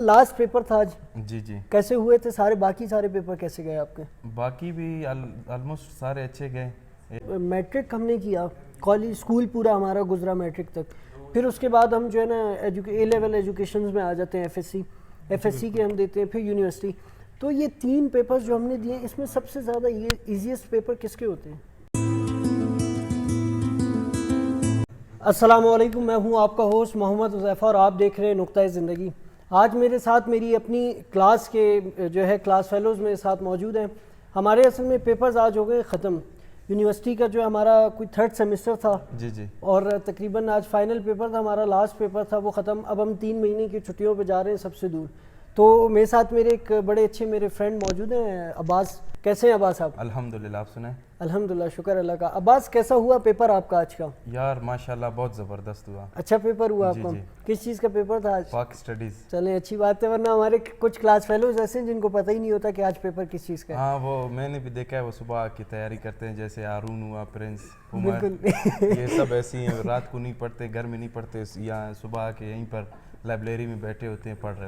Last paper تھا آج، جی جی کیسے ہوئے تھے سارے؟ باقی سارے پیپر کیسے گئے آپ کے؟ باقی بھی آلموسٹ سارے اچھے گئے. میٹرک ہم نے کیا، کالج اسکول پورا ہمارا گزرا میٹرک تک. پھر اس کے بعد ہم جو ہے نا اے لیول ایجوکیشنز میں آ جاتے ہیں، ایف ایس سی کے ہم دیتے ہیں، پھر یونیورسٹی. تو یہ 3 پیپرز جو ہم نے دیے، اس میں سب سے زیادہ یہ ایزیسٹ پیپر کس کے ہوتے ہیں؟ السلام علیکم، میں ہوں آپ کا ہوسٹ محمد حذیفہ اور آپ دیکھ رہے ہیں نقطۂ زندگی. آج میرے ساتھ میری اپنی کلاس کے جو ہے کلاس فیلوز میرے ساتھ موجود ہیں. ہمارے اصل میں پیپرز آج ہو گئے ختم. یونیورسٹی کا جو ہمارا کوئی 3rd سیمسٹر تھا جی جی اور تقریباً آج فائنل پیپر تھا ہمارا، لاسٹ پیپر تھا وہ ختم. اب ہم 3 مہینے کی چھٹیوں پہ جا رہے ہیں سب سے دور. تو میرے ساتھ میرے ایک بڑے اچھے میرے فرینڈ موجود ہیں، عباس. کیسے ہیں عباس آپ؟ الحمدللہ. آپ سنیں؟ الحمدللہ، شکر اللہ کا. عباس کیسا ہوا پیپر آپ کا آج کا؟ یار ماشاءاللہ بہت زبردست ہوا. اچھا پیپر ہوا آپ جی کا؟ جی. کس چیز کا پیپر تھا آج؟ پاک اسٹڈیز. چلیں اچھی بات ہے، ورنہ ہمارے کچھ کلاس فیلوز ایسے ہیں جن کو پتہ ہی نہیں ہوتا کہ آج پیپر کس چیز کا ہے. ہاں وہ میں نے بھی دیکھا ہے، وہ صبح کی تیاری کرتے ہیں، جیسے ہارون ہوا، پرنس، عمر، یہ سب ایسی ہیں. رات کو نہیں پڑھتے، گھر میں نہیں پڑھتے، یہاں صبح آ کے یہیں پر لائبریری میں بیٹھے ہوتے ہیں، پڑھ رہے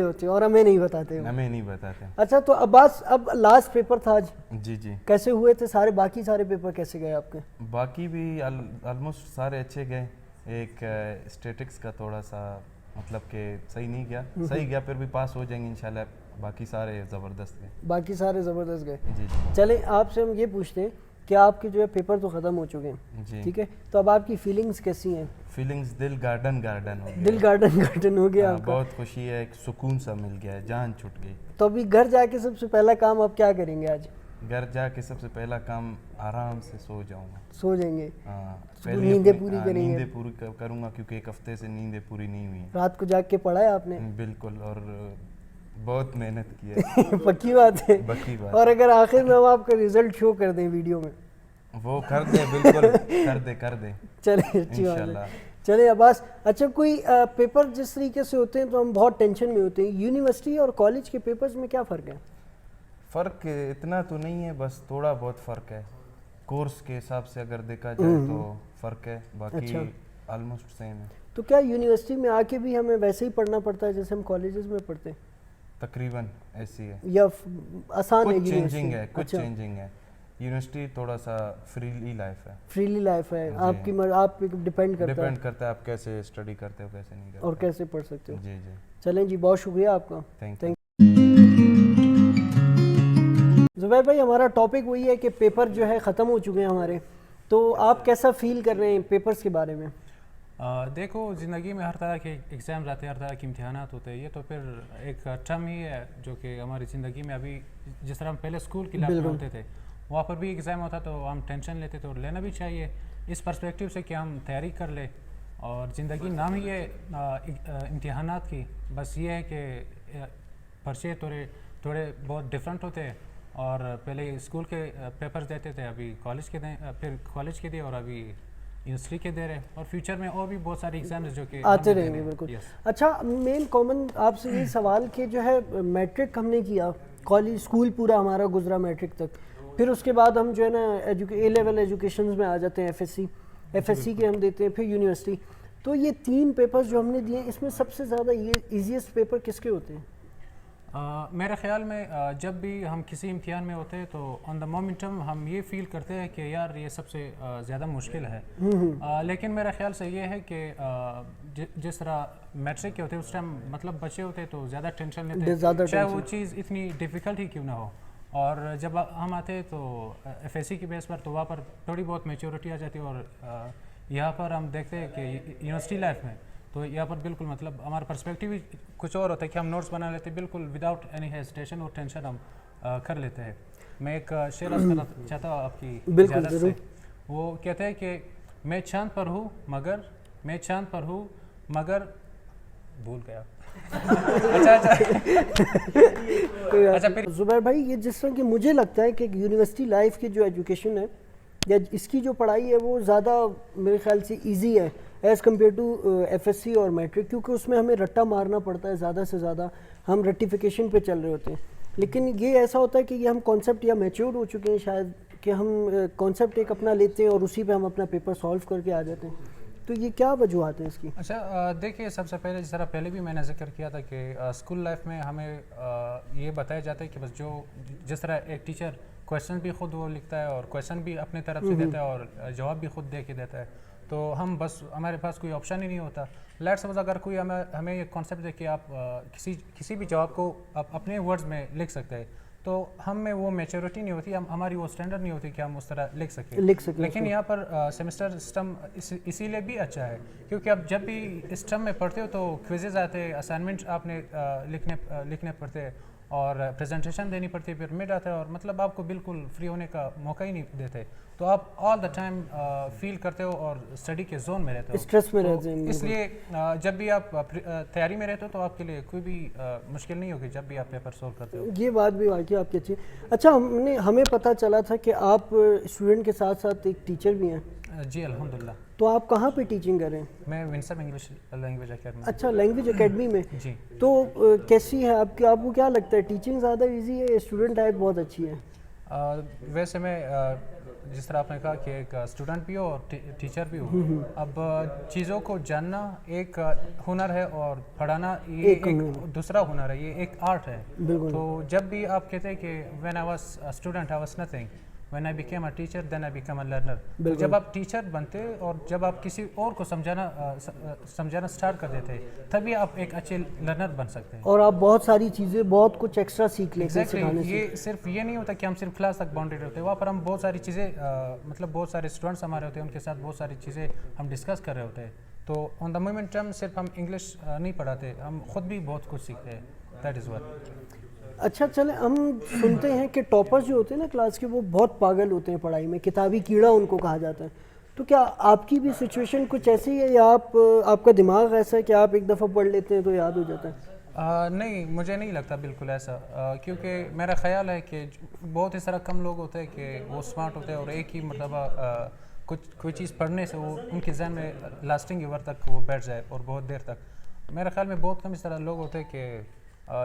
ہوتے ہیں اور ہمیں نہیں بتاتے. ہمیں نہیں بتاتے. اچھا تو عباس، اب لاسٹ پیپر تھا آج، جی جی. کیسے ہوئے تھے سارے؟ باقی سارے پیپر کیسے گئے آپ کے؟ باقی بھی آلموسٹ سارے اچھے گئے. ایک اسٹیٹکس کا تھوڑا سا مطلب کہ صحیح نہیں گیا، صحیح گیا، پھر بھی پاس ہو جائیں گے انشاءاللہ. باقی سارے زبردست گئے. باقی سارے زبردست گئے. جی جی. چلیں آپ سے ہم یہ پوچھتے ہیں کہ آپ کے جو ہے پیپر تو ختم ہو چکے ہیں، جی. ٹھیک ہے، تو اب آپ کی فیلنگز کیسی ہیں؟ فیلنگز دل گارڈن ہو گیا. دل گارڈن ہو گیا آپ کا؟ بہت خوشی ہے، ایک سکون سا مل گیا ہے، جان چھٹ گئی. تو ابھی گھر جا کے سب سے پہلا کام آپ کیا کریں گے آج؟ گھر جا کے سب سے پہلا کام آرام سے سو جاؤں گا. سو جائیں گے؟ ہاں، نیندیں پوری کریں گے؟ نیندیں پوری کروں گا، کیونکہ ایک ہفتے سے نیندیں پوری نہیں ہوئی. رات کو جاگ کے پڑھا ہے آپ نے؟ بالکل، اور بہت محنت کی ہے. پکی بات ہے. پکی بات. اور اگر آخر میں ہم آپ کا ریزلٹ شو کر دیں ویڈیو میں؟ وہ کر دیں، بالکل کر دیں. چلیں اچھی بات انشاءاللہ. ہے. چلیں عباس، اچھا کوئی پیپر جس طریقے سے ہوتے ہیں تو ہم بہت ٹینشن میں ہوتے ہیں، یونیورسٹی اور کالج کے پیپرز میں کیا فرق ہے؟ فرق اتنا تو نہیں ہے، بس تھوڑا بہت فرق ہے. کورس کے حساب سے اگر دیکھا جائے تو فرق ہے، باقی آلموسٹ سیم ہے. تو کیا یونیورسٹی میں آ کے بھی ہمیں ویسے ہی پڑھنا پڑتا ہے جیسے ہم کالجز میں پڑھتے ہیں؟ تقریباً ایسی ہے، یا آسان ہے؟ کچھ چینجنگ ہے، کچھ چینجنگ ہے. یونیورسٹی تھوڑا سا فریلی لائف ہے. فریلی لائف ہے، آپ کی آپ پہ ڈیپینڈ کرتا ہے آپ کیسے اسٹڈی کرتے ہو، کیسے نہیں کرتے اور کیسے پڑھ سکتے ہو. جی جی. چلیں جی، بہت شکریہ آپ کا. Thank you. زبیر بھائی، ہمارا ٹاپک وہی ہے کہ پیپر جو ہے ختم ہو چکے ہیں ہمارے، تو آپ کیسا فیل کر رہے ہیں پیپرز کے بارے میں؟ دیکھو، زندگی میں ہر طرح کے ایگزامز آتے ہیں، ہر طرح کے امتحانات ہوتے ہیں. یہ تو پھر ایک ٹرم ہی ہے جو کہ ہماری زندگی میں ابھی، جس طرح ہم پہلے اسکول کی لائف میں ہوتے تھے وہاں پر بھی ایگزام ہوتا تو ہم ٹینشن لیتے تھے، اور لینا بھی چاہیے اس پرسپیکٹیو سے کہ ہم تیاری کر لیں. اور زندگی نام ہی ہے امتحانات کی، بس یہ ہے کہ پرچے تھوڑے بہت ڈفرینٹ ہوتے ہیں. اور پہلے اسکول کے پیپرز دیتے تھے، ابھی کالج کے دیں، پھر کالج کے دیے، اور ابھی یونیورسٹی کے دے رہے، اور فیوچر میں اور بھی بہت سارے ایگزامز جو کہ آتے رہیں گے. بالکل. اچھا، مین کامن آپ سے یہ سوال کہ جو ہے میٹرک ہم نے کیا، کالج اسکول پورا ہمارا گزرا میٹرک تک، پھر اس کے بعد ہم جو ہے نا اے لیول ایجوکیشنز میں آ جاتے ہیں، ایف ایس سی کے ہم دیتے ہیں، پھر یونیورسٹی. تو یہ 3 پیپرز جو ہم نے دیے، اس میں سب سے زیادہ یہ ایزیسٹ پیپر کس کے ہوتے ہیں؟ میرے خیال میں جب بھی ہم کسی امتحان میں ہوتے ہیں تو آن دا مومنٹم ہم یہ فیل کرتے ہیں کہ یار یہ سب سے زیادہ مشکل ہے. لیکن میرے خیال سے یہ ہے کہ جس طرح میٹرک کے ہوتے ہیں اس ٹائم مطلب بچے ہوتے تو زیادہ ٹینشن لیتے، چاہے وہ چیز اتنی ڈیفیکلٹ ہی کیوں نہ ہو. اور جب ہم آتے تو ایف ایس سی کی بیس پر تو وہاں پر تھوڑی بہت میچورٹی آ جاتی ہے. اور یہاں پر ہم دیکھتے ہیں کہ یونیورسٹی لائف میں تو یہاں پر بالکل مطلب ہمارا پرسپیکٹیو ہی کچھ اور ہوتا ہے کہ ہم نوٹس بنا لیتے ہیں بالکل وداؤٹ اینی ہیزیٹیشن اور ٹینشن، ہم کر لیتے ہیں. میں ایک شعر عرض کرنا چاہتا ہوں آپ کی اجازت سے. وہ کہتے ہیں کہ میں چاند پر ہوں مگر بھول گیا. زبیر بھائی، یہ جس طرح کہ مجھے لگتا ہے کہ یونیورسٹی لائف کی جو ایجوکیشن ہے یا اس کی جو پڑھائی ہے وہ زیادہ میرے خیال سے ایزی ہے as compare to F S C اور میٹرک، کیونکہ اس میں ہمیں رٹا مارنا پڑتا ہے زیادہ سے زیادہ، ہم رٹیفیکیشن پہ چل رہے ہوتے ہیں. لیکن یہ ایسا ہوتا ہے کہ یہ ہم کانسیپٹ یا میچور ہو چکے ہیں شاید، کہ ہم کانسیپٹ ایک اپنا لیتے ہیں اور اسی پہ ہم اپنا پیپر سالو کر کے آ جاتے ہیں. تو یہ کیا وجوہات ہیں اس کی؟ اچھا دیکھیے، سب سے پہلے جس طرح پہلے بھی میں نے ذکر کیا تھا کہ اسکول لائف میں ہمیں یہ بتایا جاتا ہے کہ بس جس طرح ایک ٹیچر کویشچن بھی خود وہ لکھتا ہے اور کویشچن بھی اپنے طرف سے دیتا ہے اور جواب بھی خود دے کے دیتا ہے، تو ہم بس ہمارے پاس کوئی آپشن ہی نہیں ہوتا. لیٹس سپوز اگر کوئی ہمیں یہ کانسیپٹ ہے کہ آپ کسی بھی جواب کو آپ اپنے ورڈز میں لکھ سکتے ہیں، تو ہم میں وہ میچورٹی نہیں ہوتی، ہماری وہ اسٹینڈرڈ نہیں ہوتی کہ ہم اس طرح لکھ سکیں. لیکن یہاں پر سیمسٹر سسٹم اسی لیے بھی اچھا ہے کیونکہ اب جب بھی اس ٹرم میں پڑھتے ہو تو کوئزز آتے، اسائنمنٹ آپ نے لکھنے پڑتے اور پریزنٹیشن دینی پڑتی ہے، پھر مڈ آتا ہے اور مطلب آپ کو بالکل فری ہونے کا موقع ہی نہیں دیتے، تو آپ آل دا ٹائم فیل کرتے ہو اور اسٹڈی کے زون میں رہتے ہو، اسٹریس میں رہتے ہیں. اس لیے جب بھی آپ تیاری میں رہتے ہو تو آپ کے لیے کوئی بھی مشکل نہیں ہوگی جب بھی آپ پیپر سولو کرتے ہو. یہ بات بھی واقعی آپ کی اچھی ہے. اچھا ہمیں پتہ چلا تھا کہ آپ اسٹوڈنٹ کے ساتھ ساتھ ایک ٹیچر بھی ہیں. جی الحمدللہ. تو آپ کہاں پہ ٹیچنگ کر رہے ہیں؟ میں ونسم انگلش لینگویج اکیڈمی. اچھا، لینگویج اکیڈمی میں. جی. تو کیسی ہے آپ کو کیا لگتا ہے ٹیچنگ زیادہ ایزی ہے یا اسٹوڈنٹ لائف بہت اچھی ہے؟ ویسے میں جس طرح آپ نے کہا کہ ایک اسٹوڈنٹ بھی ہو اور ٹیچر بھی ہو، اب چیزوں کو جاننا ایک ہنر ہے اور پڑھانا یہ ایک دوسرا ہنر ہے، یہ ایک آرٹ ہے. تو جب بھی آپ کہتے ہیں کہ when I was student I was nothing, when I became a teacher then I became a learner. تو جب آپ ٹیچر بنتے اور جب آپ کسی اور کو سمجھانا سٹارٹ کر دیتے تبھی آپ ایک اچھے لرنر بن سکتے ہیں اور آپ بہت ساری چیزیں بہت کچھ ایکسٹرا سیکھ لیتے ہیں سکھانے سے. یہ صرف یہ نہیں ہوتا کہ ہم صرف کلاس تک باؤنڈیڈ ہوتے ہیں، وہاں پر ہم بہت ساری چیزیں مطلب بہت سارے اسٹوڈنٹس ہمارے ہوتے ہیں، ان کے ساتھ بہت ساری چیزیں ہم ڈسکس کر رہے ہوتے ہیں. تو آن دا مومنٹم صرف ہم انگلش نہیں پڑھاتے، ہم خود بھی بہت کچھ سیکھتے ہیں. That is what. اچھا چلیں، ہم سنتے ہیں کہ ٹاپرز جو ہوتے ہیں نا کلاس کے وہ بہت پاگل ہوتے ہیں پڑھائی میں، کتابی کیڑا ان کو کہا جاتا ہے. تو کیا آپ کی بھی سچویشن کچھ ایسی ہے یا آپ کا دماغ ایسا ہے کہ آپ ایک دفعہ پڑھ لیتے ہیں تو یاد ہو جاتا ہے؟ نہیں، مجھے نہیں لگتا بالکل ایسا، کیونکہ میرا خیال ہے کہ بہت اس طرح کم لوگ ہوتے ہیں کہ وہ اسمارٹ ہوتے ہیں اور ایک ہی مرتبہ کوئی چیز پڑھنے سے وہ ان کے ذہن میں لاسٹنگ ایور تک وہ بیٹھ جائے اور بہت دیر تک. میرے خیال میں بہت کم اس طرح لوگ ہوتے ہیں کہ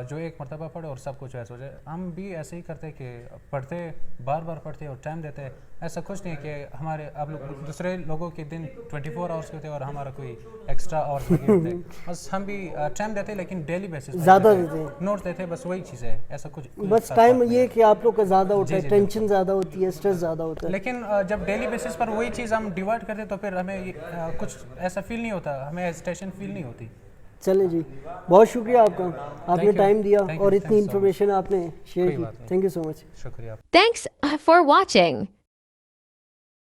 جو ایک مرتبہ پڑھے اور سب کچھ ایسا ہو جائے. ہم بھی ایسے ہی کرتے کہ پڑھتے، بار بار پڑھتے اور ٹائم دیتے. ایسا کچھ نہیں کہ ہمارے آپ لوگ دوسرے لوگوں کے دن 24 آورس کے ہوتے اور ہمارا کوئی ایکسٹرا آورس لگے ہوتے. بس ہم بھی ٹائم دیتے لیکن ڈیلی بیسس زیادہ دیتے، نوٹس دیتے، بس وہی چیز ہے. ایسا کچھ بس ٹائم یہ کہ آپ لوگ کا زیادہ ہوتا ہے، ٹینشن زیادہ ہوتی ہے، اسٹریس زیادہ ہوتا ہے. لیکن جب ڈیلی بیسس پر وہی چیز ہم ڈیوائڈ کرتے تو پھر ہمیں کچھ ایسا فیل نہیں ہوتا، ہمیں ہیزیٹیشن فیل نہیں ہوتی. چلیں جی، بہت شکریہ آپ کا، آپ نے ٹائم دیا اور اتنی انفارمیشن آپ نے شیئر کی. تھینک یو سو مچ. شکریہ. Thanks for watching.